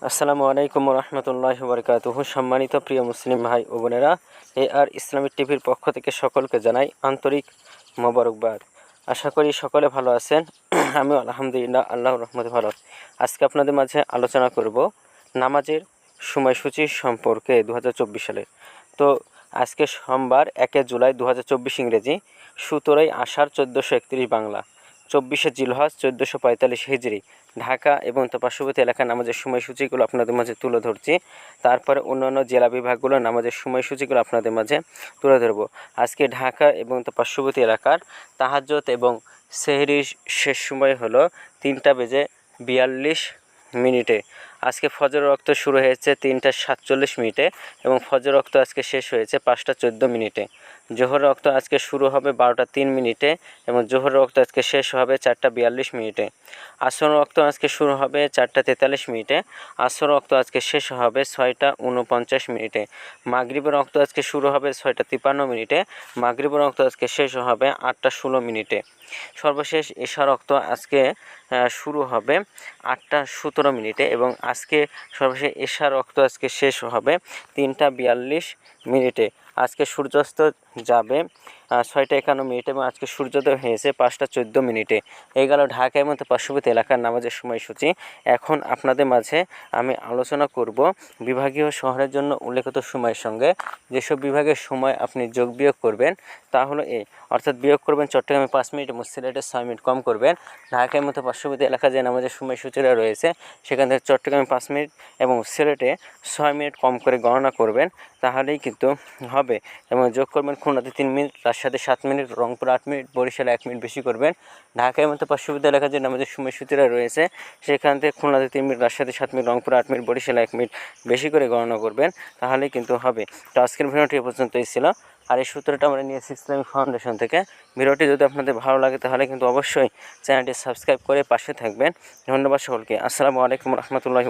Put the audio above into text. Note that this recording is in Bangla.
আসসালামু আলাইকুম রহমতুল্লাহি বারকাতুহু। সম্মানিত প্রিয় মুসলিম ভাই ও বোনেরা, আর ইসলামিক টিভির পক্ষ থেকে সকলকে জানাই আন্তরিক মোবারকবাদ। আশা করি সকলে ভালো আছেন। আমিও আলহামদুলিল্লাহ আল্লাহর রহমতে ভালো। আজকে আপনাদের মাঝে আলোচনা করব নামাজের সময়সূচি সম্পর্কে 2024 সালের। তো আজকে সোমবার 1 জুলাই 2024 ইংরেজি, 17 আষাঢ় 1431 বাংলা, 24 জিলহজ 1445 হিজরি। ঢাকা এবং তার পার্শ্ববর্তী এলাকার নামাজের সময়সূচিগুলো আপনাদের মাঝে তুলে ধরছি। তারপরে অন্যান্য জেলা বিভাগগুলোর নামাজের সময়সূচিগুলো আপনাদের মাঝে তুলে ধরব। আজকে ঢাকা এবং তার পার্শ্ববর্তী এলাকার তাহাজ্জুদ এবং সেহরির শেষ সময় হলো 3:42 আজকে ফজর ওয়াক্ত শুরু হয়েছে 3:47 এবং ফজর ওয়াক্ত আজকে শেষ হয়েছে 5:14। জোহর ওয়াক্ত আজকে শুরু হবে 12:03 এবং জোহর ওয়াক্ত আজকে শেষ হবে 4:42। আসর ওয়াক্ত আজকে শুরু হবে 4:43। আসর ওয়াক্ত আজকে শেষ হবে 6:49। মাগরিবের ওয়াক্ত আজকে শুরু হবে 6:53। মাগরিবের ওয়াক্ত আজকে শেষ হবে 8:16। সর্বশেষ এশার ওয়াক্ত আজকে শুরু হবে 8:17 এবং আজকে সর্বশেষ এশার ওয়াক্ত আজকে শেষ হবে 3:42। আজকে সূর্যাস্ত যাবে 6:51 এবং আজকে সূর্যোদয় হয়েছে 5:14। এই গেল ঢাকা এবং পার্শ্ববর্তী এলাকার নামাজের সময়সূচি। এখন আপনাদের মাঝে আমি আলোচনা করব বিভাগীয় শহরের জন্য উল্লেখিত সময়ের সঙ্গে যেসব বিভাগের সময় আপনি যোগ বিয়োগ করবেন তা হলো অর্থাৎ বিয়োগ করবেন চট্টগ্রামে 5 মিনিট এবং সিলেটে 6 মিনিট কম করবেন। ঢাকার মতো পার্শ্ববর্তী এলাকা যে নামাজের সময়সূচিটা রয়েছে সেখান থেকে চট্টগ্রামে 5 মিনিট এবং সিলেটে 6 মিনিট কম করে গণনা করবেন, তাহলেই কিন্তু হবে। এবং যোগ করবেন খুলনাতে 3 মিনিট, রাজশাহীতে 7 মিনিট, রংপুর 8 মিনিট, বরিশালে 1 মিনিট বেশি করবেন। ঢাকার মতো পার্শ্ববর্তী এলাকা যে নামাজের সময়সূচিটা রয়েছে সেখান থেকে খুলনাতে 3 মিনিট, রাজশাহীতে 7 মিনিট, রংপুর 8 মিনিট, বরিশালে 1 মিনিট বেশি করে গণনা করবেন, তাহলেই কিন্তু হবে। তো আজকের ভিডিওটি এ পর্যন্তই ছিল। আর এই সূত্রটা আমরা নিয়েছি ইসলামিক ফাউন্ডেশন থেকে। ভিডিওটি যদি আপনাদের ভালো লাগে তাহলে কিন্তু অবশ্যই চ্যানেলটি সাবস্ক্রাইব করে পাশে থাকবেন। ধন্যবাদ সকলকে। আসসালামু আলাইকুম রহমতুল্লাহি।